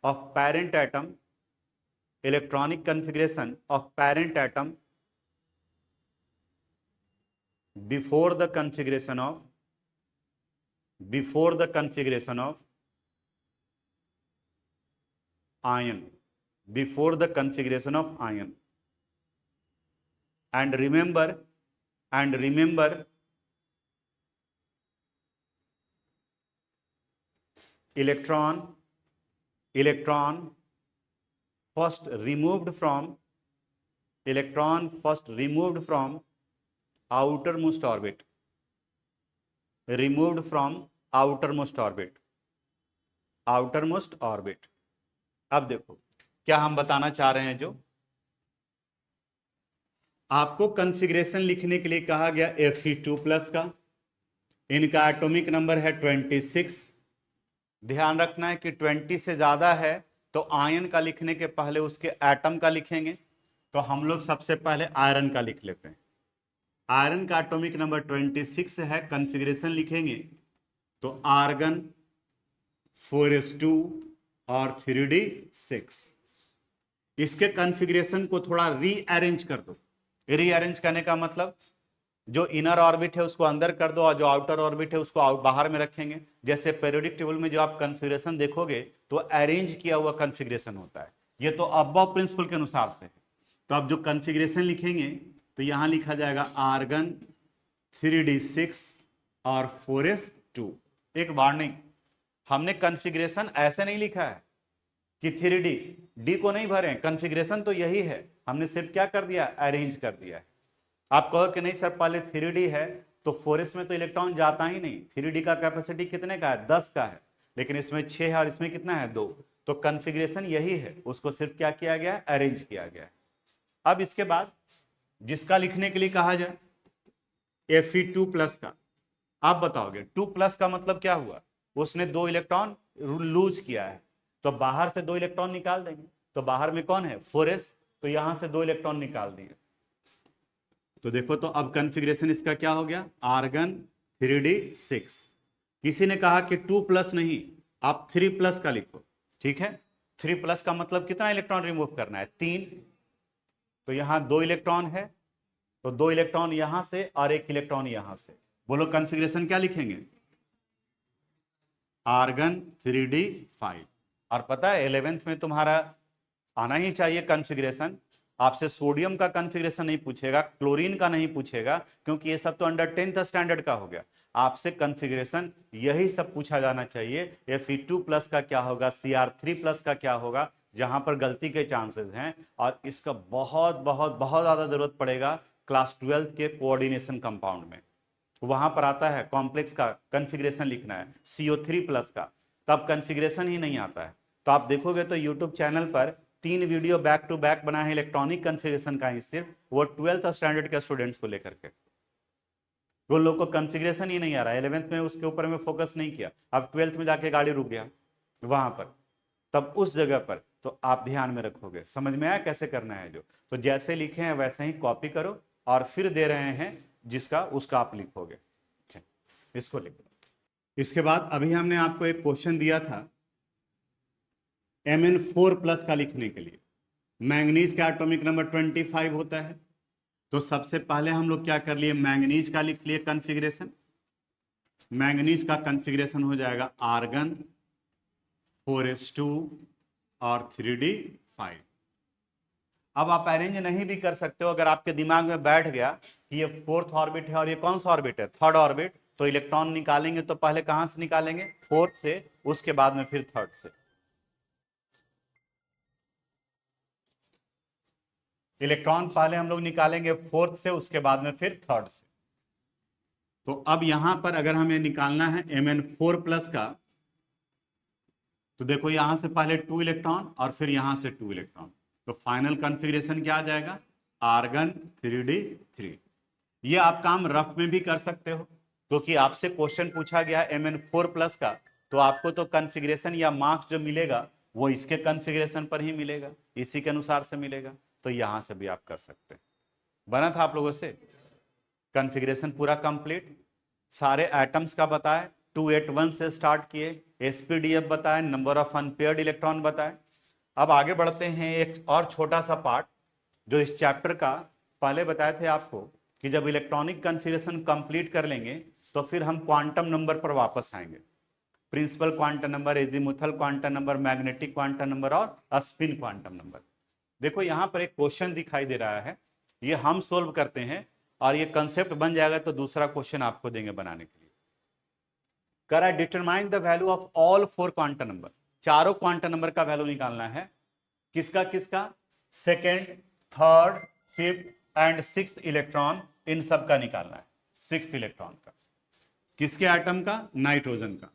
of parent atom, electronic configuration of parent atom before the configuration of ion, before the configuration of ion. And remember electron first removed from outermost orbit, outermost orbit. अब देखो क्या हम बताना चाह रहे हैं। जो आपको कॉन्फ़िगरेशन लिखने के लिए कहा गया Fe2+ का, इनका एटॉमिक नंबर है 26। ध्यान रखना है कि 20 से ज्यादा है तो आयन का लिखने के पहले उसके एटम का लिखेंगे। तो हम लोग सबसे पहले आयरन का लिख लेते हैं। आयरन का एटॉमिक नंबर 26 है। कॉन्फ़िगरेशन लिखेंगे तो आर्गन 4s2 और 3d6। इसके कॉन्फ़िगरेशन को थोड़ा रीअरेंज कर दो। रीअरेंज करने का मतलब जो इनर ऑर्बिट है उसको अंदर कर दो और जो आउटर ऑर्बिट है उसको बाहर में रखेंगे। जैसे पीरियोडिक टेबल में जो आप कॉन्फ़िगरेशन देखोगे तो अरेंज किया हुआ कॉन्फ़िगरेशन होता है। ये तो अबव प्रिंसिपल के अनुसार से है। तो अब जो कॉन्फ़िगरेशन लिखेंगे तो यहां लिखा जाएगा आर्गन 3d6 और 4s2। एक वार्निंग, हमने कॉन्फ़िगरेशन ऐसे नहीं लिखा है कि 3d को नहीं भरे। कॉन्फ़िगरेशन तो यही है, हमने सिर्फ क्या कर दिया, अरेंज कर दिया है। आप कहो कि नहीं सर पहले 3d है तो 4s में तो इलेक्ट्रॉन जाता ही नहीं। 3d का कैपेसिटी कितने का है, 10 का है, लेकिन इसमें 6 है और इसमें कितना है, 2। तो कॉन्फ़िगरेशन यही है, उसको सिर्फ क्या किया गया, अरेंज किया गया। अब इसके बाद जिसका लिखने के लिए कहा जाए Fe2+ का, आप बताओगे 2+ का मतलब क्या हुआ, उसने 2 इलेक्ट्रॉन लूज किया है तो बाहर से 2 इलेक्ट्रॉन निकाल देंगे। तो बाहर में कौन है, 4s, तो यहां से 2 इलेक्ट्रॉन निकाल दिए। तो देखो तो अब कॉन्फ़िगरेशन इसका क्या हो गया, आर्गन 3d6। किसी ने कहा कि 2+ नहीं, आप 3+ का लिखो, ठीक है। 3+ का मतलब कितना इलेक्ट्रॉन रिमूव करना है, 3। तो यहां 2 इलेक्ट्रॉन है तो 2 इलेक्ट्रॉन यहां से और 1 इलेक्ट्रॉन यहां से। बोलो कॉन्फ़िगरेशन क्या लिखेंगे, आर्गन 3d5। और पता है 11th में तुम्हारा आना ही चाहिए कॉन्फ़िगरेशन। आपसे सोडियम का कॉन्फ़िगरेशन नहीं पूछेगा, क्लोरीन का नहीं पूछेगा, क्योंकि ये सब तो अंडर 10th स्टैंडर्ड का हो गया। आपसे कॉन्फ़िगरेशन यही सब पूछा जाना चाहिए। Fe2+ का क्या होगा, Cr3+ का क्या होगा, जहां पर गलती के चांसेस हैं। और इसका बहुत बहुत बहुत ज्यादा जरूरत पड़ेगा क्लास 12th के कोऑर्डिनेशन कंपाउंड में। वहां पर आता है कॉम्प्लेक्स का कॉन्फ़िगरेशन लिखना है, CO3+ का, तब कॉन्फ़िगरेशन ही नहीं आता है। तो आप देखोगे तो यूट्यूब चैनल पर 3 वीडियो बैक टू बैक बना है इलेक्ट्रॉनिक कॉन्फ़िगरेशन का ही, सिर्फ वो 12th स्टैंडर्ड के स्टूडेंट्स को लेकर के। वो लोग को कॉन्फ़िगरेशन ही नहीं आ रहा है। 11th में उसके ऊपर में फोकस नहीं किया, अब 12th में जाके गाड़ी रुक गया वहां पर, तब उस जगह पर तो आप ध्यान में रखोगे। समझ में आया कैसे करना है। जो तो जैसे लिखे हैं वैसे ही कॉपी करो और फिर दे रहे हैं जिसका उसका आप लिखोगे, इसको लिखो। इसके बाद अभी हमने आपको एक क्वेश्चन दिया था Mn4+ का लिखने के लिए। मैंगनीज का एटॉमिक नंबर 25 होता है। तो सबसे पहले हम लोग क्या कर लिए, मैंगनीज का लिख लिए कॉन्फ़िगरेशन। मैंगनीज का कॉन्फ़िगरेशन हो जाएगा आर्गन 4s2 और 3d5। अब आप अरेंज नहीं भी कर सकते हो, अगर आपके दिमाग में बैठ गया कि ये 4th ऑर्बिट है और ये कौन सा ऑर्बिट है, 3rd ऑर्बिट, तो इलेक्ट्रॉन निकालेंगे तो पहले कहां से निकालेंगे, 4th से, उसके बाद में फिर 3rd से। इलेक्ट्रॉन पहले हम लोग निकालेंगे 4th से, उसके बाद में फिर 3rd से। तो अब यहां पर अगर हमें निकालना है Mn4+ का, तो देखो यहां से पहले 2 इलेक्ट्रॉन और फिर यहां से 2 इलेक्ट्रॉन, तो फाइनल कॉन्फ़िगरेशन क्या आ जाएगा, आर्गन 3d3। ये आप काम रफ में भी कर सकते हो, क्योंकि तो आपसे क्वेश्चन पूछा गया Mn4+ का, तो आपको तो कॉन्फ़िगरेशन या मार्क्स जो मिलेगा वो इसके कॉन्फ़िगरेशन पर ही मिलेगा, इसी के अनुसार से मिलेगा। तो यहां से भी आप कर सकते हैं। बना था आप लोगों से कॉन्फ़िगरेशन पूरा कंप्लीट, सारे एटम्स का बताए, 281 से स्टार्ट किए, sp/df बताए, नंबर ऑफ अनपेयर्ड इलेक्ट्रॉन बताए, अब आगे बढ़ते हैं, एक और छोटा सा पार्ट जो इस चैप्टर का पहले बताए थे आपको कि जब इलेक्ट्रॉनिक कन्फिगरेशन कंप्लीट कर लेंगे तो फिर हम क्वांटम नंबर पर वापस आएंगे। Principal quantum number, azimuthal quantum number, magnetic quantum number और स्पिन क्वांटम नंबर। देखो यहां पर एक क्वेश्चन दिखाई दे रहा है, ये हम सोल्व करते हैं और ये कंसेप्ट बन जाएगा तो दूसरा क्वेश्चन आपको देंगे बनाने के लिए। कर I determine the value of all 4 quantum number, चारों क्वांटम नंबर का वैल्यू निकालना है। किसका किसका? Second, third, fifth and sixth electron, इन सब का निकालना है। सिक्स्थ इलेक्ट्रॉन का किसके एटम का? नाइट्रोजन का।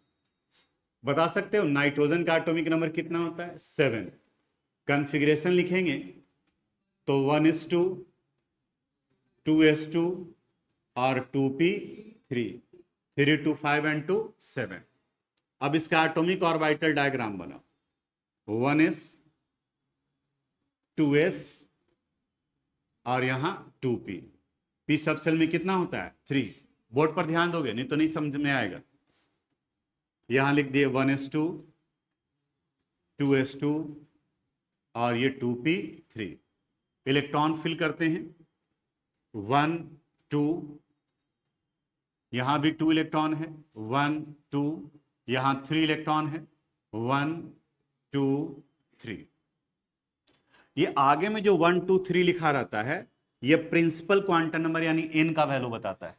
बता सकते हो नाइट्रोजन का एटॉमिक नंबर कितना होता है? 7। कॉन्फ़िगरेशन लिखेंगे तो 1s2, 2s2 और 2p3, 3 to 5 and 2 7। अब इसका एटॉमिक ऑर्बिटल डायग्राम बनाओ, 1s, 2s और यहां 2p। p सब सेल में कितना होता है? 3। बोर्ड पर ध्यान दोगे नहीं तो नहीं समझ में आएगा। यहां लिख दिए 1s2, 2s2 और ये 2p3। इलेक्ट्रॉन फिल करते हैं, 1 2, यहां भी 2 इलेक्ट्रॉन है, 1 2, यहां 3 इलेक्ट्रॉन है, 1 2 3। ये आगे में जो 1 2 3 लिखा रहता है ये प्रिंसिपल क्वांटम नंबर यानी n का वैल्यू बताता है।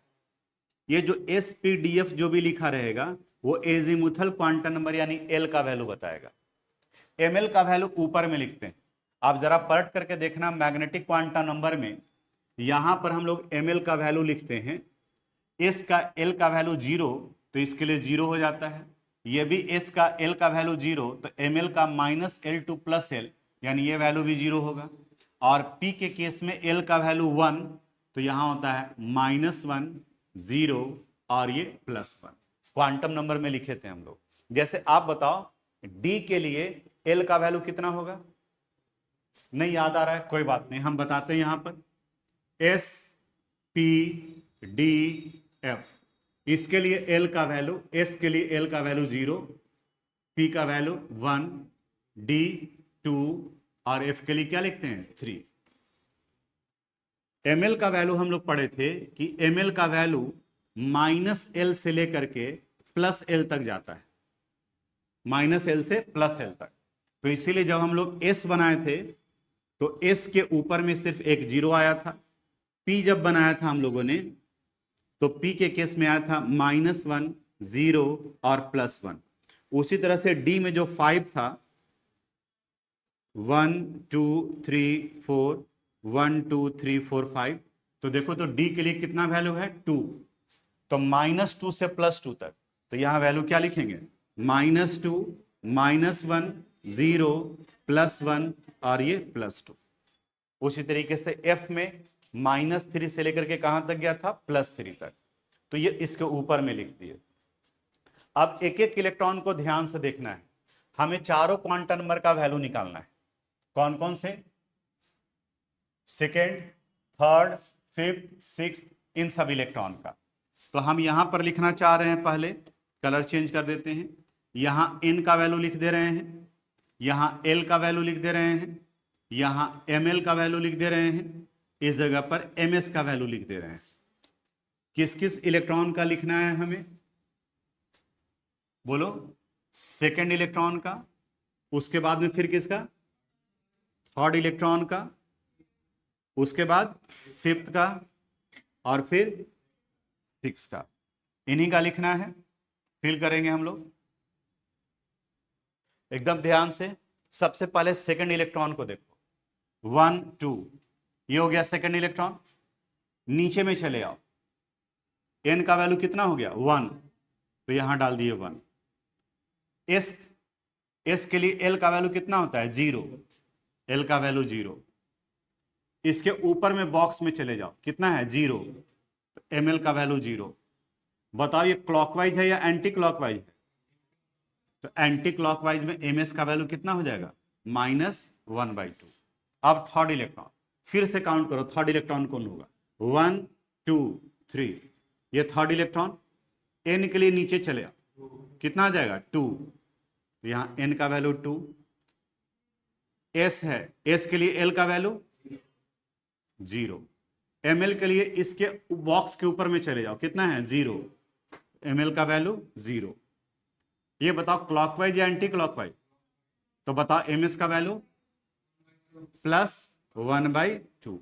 ये जो SPDF जो भी लिखा रहेगा वो एजीमुथल क्वांटम नंबर यानी L का वैल्यू बताएगा। ml का वैल्यू ऊपर में लिखते हैं। आप जरा पलट करके देखना, मैग्नेटिक क्वांटम नंबर में यहां पर हम लोग ml का वैल्यू लिखते हैं, s का l का वैल्यू 0 तो इसके लिए 0 हो जाता है। ये भी s का l का वैल्यू 0 तो ml का -L2 प्लस l यानी ये वैल्यू भी 0 होगा। और p के केस में l का वैल्यू 1 तो यहां होता है -1 0 और ये +1। क्वांटम नंबर में लिखे थे हम लोग। जैसे आप बताओ d के लिए l का वैल्यू कितना होगा? नहीं याद आ रहा है, कोई बात नहीं, हम बताते हैं यहां पर S P D F। इसके लिए L का वैल्यू, S के लिए L का वैल्यू 0, P का वैल्यू 1, D 2 और F के लिए क्या लिखते हैं? 3। ml का वैल्यू हम लोग पढ़े थे कि ml का वैल्यू -L से लेकर के +L तक जाता है, -L से +L तक। तो इसीलिए जब हम लोग S बनाए थे तो S के ऊपर में सिर्फ एक 0 आया था। P जब बनाया था हम लोगों ने तो P के केस में आया था -1 0 और +1। उसी तरह से D में जो 5 था, 1 2 3 4, 1 2 3 4 5, तो देखो तो D के लिए कितना वैल्यू है? 2। तो -2 से +2 तक, तो यहां वैल्यू क्या लिखेंगे? -2 -1 0 +1 और ये +2। उसी तरीके से F में -3 से लेकर के कहां तक गया था? +3 तक। तो ये इसके ऊपर में लिख दिए। अब एक एक इलेक्ट्रॉन को ध्यान से देखना है, हमें चारों क्वांटम नंबर का वैल्यू निकालना है। कौन कौन से? सेकेंड, थर्ड, फिफ्थ, सिक्स्थ, इन सब इलेक्ट्रॉन का। तो हम यहां पर लिखना चाह रहे हैं, पहले कलर चेंज कर देते हैं। यहां n का वैल्यू लिख दे रहे हैं, यहां l का वैल्यू लिख दे रहे हैं, यहां ml का वैल्यू लिख दे रहे हैं, इस जगह पर ms का वैल्यू लिख दे रहे हैं। किस किस इलेक्ट्रॉन का लिखना है हमें? बोलो। सेकेंड इलेक्ट्रॉन का, उसके बाद में फिर किसका? थर्ड इलेक्ट्रॉन का, उसके बाद फिफ्थ का और फिर सिक्स का। इन्हीं का लिखना है, फिल करेंगे हम लोग एकदम ध्यान से। सबसे पहले सेकेंड इलेक्ट्रॉन को देखो, 1 2, ये हो गया सेकेंड इलेक्ट्रॉन। नीचे में चले आओ, n का वैल्यू कितना हो गया? 1, तो यहां डाल दिए 1। s के लिए l का वैल्यू कितना होता है? 0, l का वैल्यू 0। इसके ऊपर में बॉक्स में चले जाओ, कितना है? 0, तो ml का वैल्यू 0। बताओ ये क्लॉकवाइज है या एंटी क्लॉकवाइज है? तो एंटी क्लॉकवाइज में ms का वैल्यू कितना हो जाएगा? -1/2। अब थर्ड इलेक्ट्रॉन, फिर से काउंट करो, थर्ड इलेक्ट्रॉन कौन होगा? 1 2 3, ये थर्ड इलेक्ट्रॉन। n के लिए नीचे चले आओ, कितना आ जाएगा? 2, तो यहां n का वैल्यू 2। एस है, एस के लिए एल का वैल्यू 0, ml के लिए इसके बॉक्स के ऊपर में चले जाओ, कितना है 0, ml का वैल्यू 0। ये बताओ क्लॉकवाइज या एंटी क्लॉकवाइज, तो बताओ ms का वैल्यू +1/2।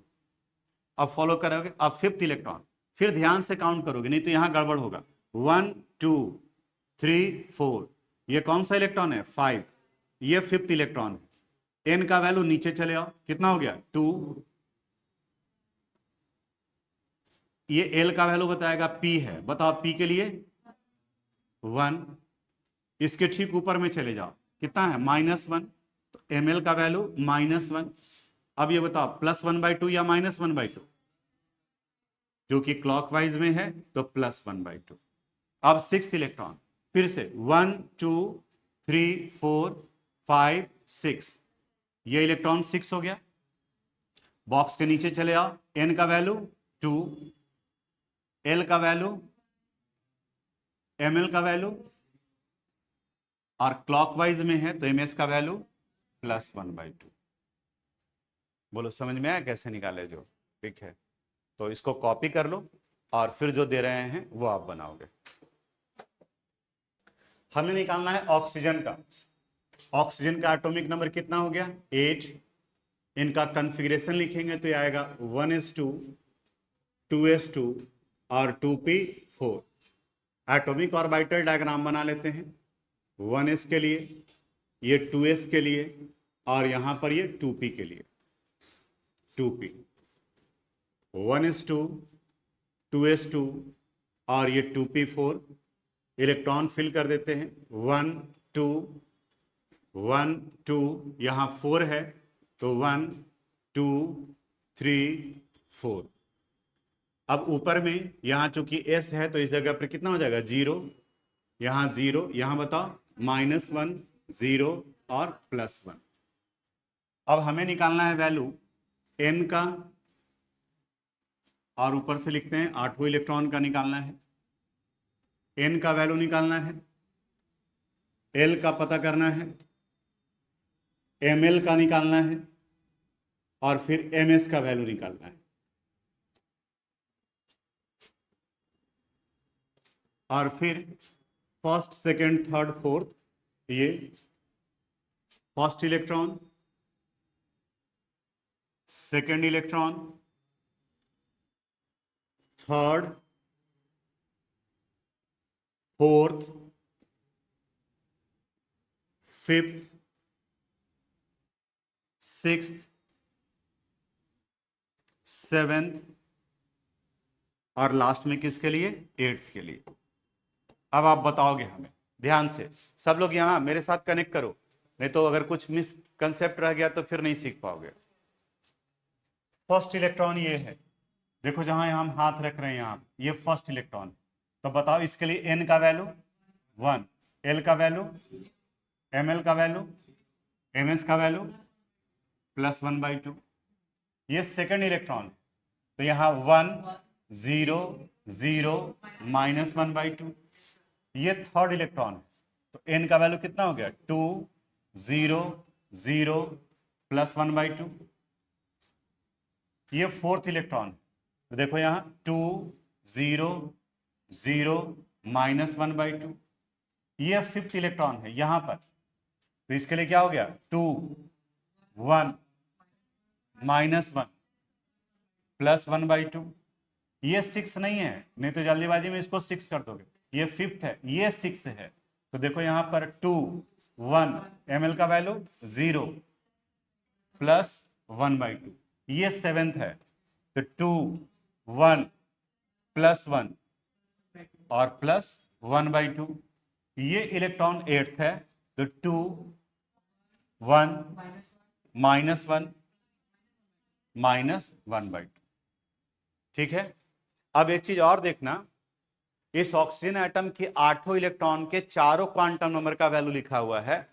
अब फॉलो करोगे, अब फिफ्थ इलेक्ट्रॉन, फिर ध्यान से काउंट करोगे नहीं तो यहां गड़बड़ होगा। 1 2 3 4, ये कौन सा इलेक्ट्रॉन है 5, ये फिफ्थ इलेक्ट्रॉन है। n का वैल्यू नीचे चले आओ, कितना हो गया 2, ये l का वैल्यू बताएगा p है, बताओ p के लिए 1, इसके ठीक ऊपर में चले जाओ, कितना है -1, तो ml का वैल्यू -1। अब ये बताओ +1/2 या -1/2, जो कि क्लॉकवाइज में है तो +1/2। अब सिक्स्थ इलेक्ट्रॉन, फिर से 1 2 3 4 5 6, ये इलेक्ट्रॉन 6 हो गया। बॉक्स के नीचे चले आओ, n का वैल्यू 2, l का वैल्यू, ml का वैल्यू, और क्लॉकवाइज में है तो ms का वैल्यू +1/2। बोलो समझ में आया कैसे निकाले जो, ठीक है। तो इसको कॉपी कर लो और फिर जो दे रहे हैं वो आप बनाओगे। हमें निकालना है ऑक्सीजन का। ऑक्सीजन का एटॉमिक नंबर कितना हो गया 8। इनका कॉन्फ़िगरेशन लिखेंगे तो ये आएगा 1s2 2s2 और 2p4। एटॉमिक ऑर्बिटल डायग्राम बना लेते हैं, 1s के लिए, ये 2s के लिए, और यहां पर ये 2p के लिए। 2p 1s2 2s2 और ये 2p4। इलेक्ट्रॉन फिल कर देते हैं, 1 2 1 2, यहां 4 है तो 1 2 3 4। अब ऊपर में यहां चूंकि s है तो इस जगह पर कितना हो जाएगा 0, यहां 0, यहां बताओ -1 0 और +1। अब हमें निकालना है वैल्यू n का, और ऊपर से लिखते हैं 8वां इलेक्ट्रॉन का निकालना है। n का वैल्यू निकालना है, l का पता करना है, ml का निकालना है, और फिर ms का वैल्यू निकालना है। और फिर फर्स्ट सेकंड थर्ड फोर्थ, ये first electron, second electron, third, fourth, fifth, sixth, seventh, और लास्ट में किसके लिए 8th के लिए। अब आप बताओगे हमें, ध्यान से सब लोग यहां मेरे साथ कनेक्ट करो, नहीं तो अगर कुछ मिसकंसेप्ट रह गया तो फिर नहीं सीख पाओगे। फर्स्ट इलेक्ट्रॉन ये है, देखो जहां हम हाथ रख रहे हैं यहां, ये फर्स्ट इलेक्ट्रॉन। तो बताओ इसके लिए n का वैल्यू 1, l का वैल्यू, ml का वैल्यू, ms का वैल्यू +1/2। ये सेकंड इलेक्ट्रॉन, तो यहां 1 0 0 -1/2। ये थर्ड इलेक्ट्रॉन, तो n का वैल्यू कितना हो गया 2 0 0 +1/2। ये फोर्थ इलेक्ट्रॉन, तो देखो यहां 2 0 0 -1/2। ये फिफ्थ इलेक्ट्रॉन है यहां पर, तो इसके लिए क्या हो गया 2 1 -1 +1/2। ये 6 नहीं है, नहीं तो जल्दीबाजी में इसको 6 कर दोगे। ये फिफ्थ है, ये 6 है, तो देखो यहां पर 2 1, ml का वैल्यू 0 +1/2। ये सेवेंथ है, तो 2 1 +1 और +1/2। ये इलेक्ट्रॉन 8th है, तो 2 1 -1 -1/2। ठीक है। अब एक चीज और देखना, इस ऑक्सीजन एटम के 8वें इलेक्ट्रॉन के चारों क्वांटम नंबर का वैल्यू लिखा हुआ है,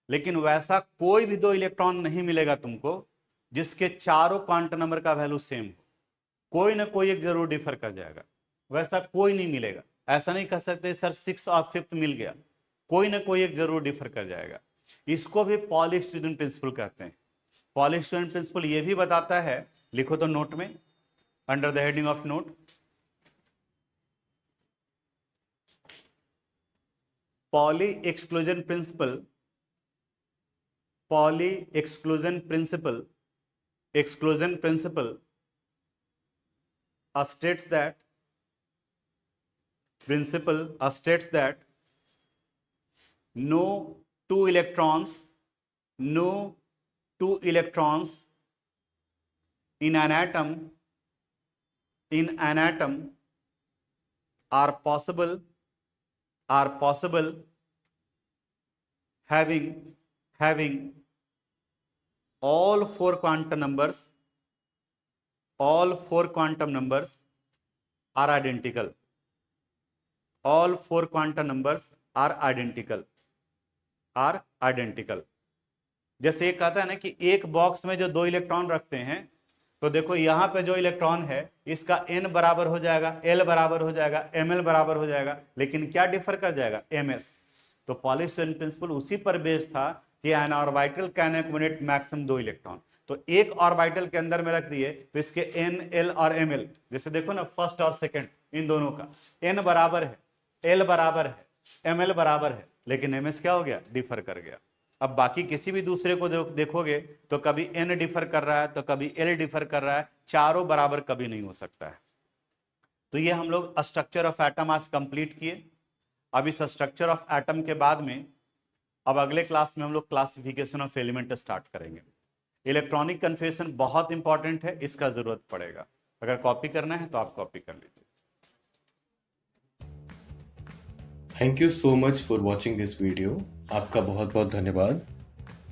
लेकिन वैसा कोई भी 2 इलेक्ट्रॉन नहीं मिलेगा तुमको जिसके चारों क्वांटम नंबर का वैल्यू सेम हो। कोई ना कोई एक जरूर डिफर कर जाएगा, वैसा कोई नहीं मिलेगा। ऐसा नहीं कह सकते सर 6 और 5th मिल गया, कोई ना कोई एक जरूर डिफर कर जाएगा। इसको भी पॉली एक्सक्लूजन प्रिंसिपल कहते हैं। पॉली स्टूडेंट प्रिंसिपल ये भी बताता है, लिखो तो नोट में, under the heading of note, poly exclusion principle, poly exclusion principle, exclusion principle states that no two electrons in an atom are possible having all four quantum numbers are identical. All four quantum numbers are identical. जैसे एक कहता है ना कि एक बॉक्स में जो 2 इलेक्ट्रॉन रखते हैं, तो देखो यहां पे जो इलेक्ट्रॉन है इसका n बराबर हो जाएगा, l बराबर हो जाएगा, ml बराबर हो जाएगा, लेकिन क्या डिफर कर जाएगा, ms। तो पॉली स्टूडेंट प्रिंसिपल उसी पर बेस्ड था कि N orbital can accumulate maximum 2 electron. तो एक ऑर्बिटल के अंदर में रख दिए तो इसके n, l और ml, जैसे देखो ना फर्स्ट और सेकंड इन दोनों का n बराबर है, l बराबर है, ml बराबर है, लेकिन ms क्या हो गया, डिफर कर गया। अब बाकी किसी भी दूसरे को देखोगे तो कभी n डिफर कर रहा है तो कभी l डिफर कर रहा है, चारों बराबर कभी नहीं हो सकता है। तो ये हम लोग स्ट्रक्चर ऑफ एटम आज कंप्लीट किए। अब इस स्ट्रक्चर ऑफ एटम के बाद में अब अगले क्लास में हम लोग क्लासिफिकेशन ऑफ एलिमेंट स्टार्ट करेंगे। इलेक्ट्रॉनिक कन्फिगरेशन बहुत इंपॉर्टेंट है, इसका जरूरत पड़ेगा, अगर कॉपी करना है तो आप कॉपी कर लीजिए। Thank you so much for watching this video. आपका बहुत बहुत धन्यवाद।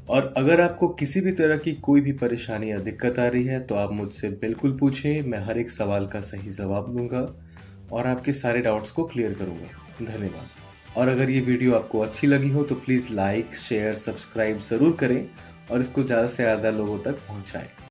और अगर आपको किसी भी तरह की कोई भी परेशानी या दिक्कत आ रही है तो आप मुझसे बिल्कुल पूछें, मैं हर एक सवाल का सही जवाब दूंगा और आपके सारे डाउट्स को क्लियर करूंगा। धन्यवाद। और अगर ये वीडियो आपको अच्छी लगी हो तो प्लीज़ लाइक, शेयर, सब्सक्राइब ज़रूर करें और इसको ज़्यादा से ज़्यादा लोगों तक पहुंचाएं।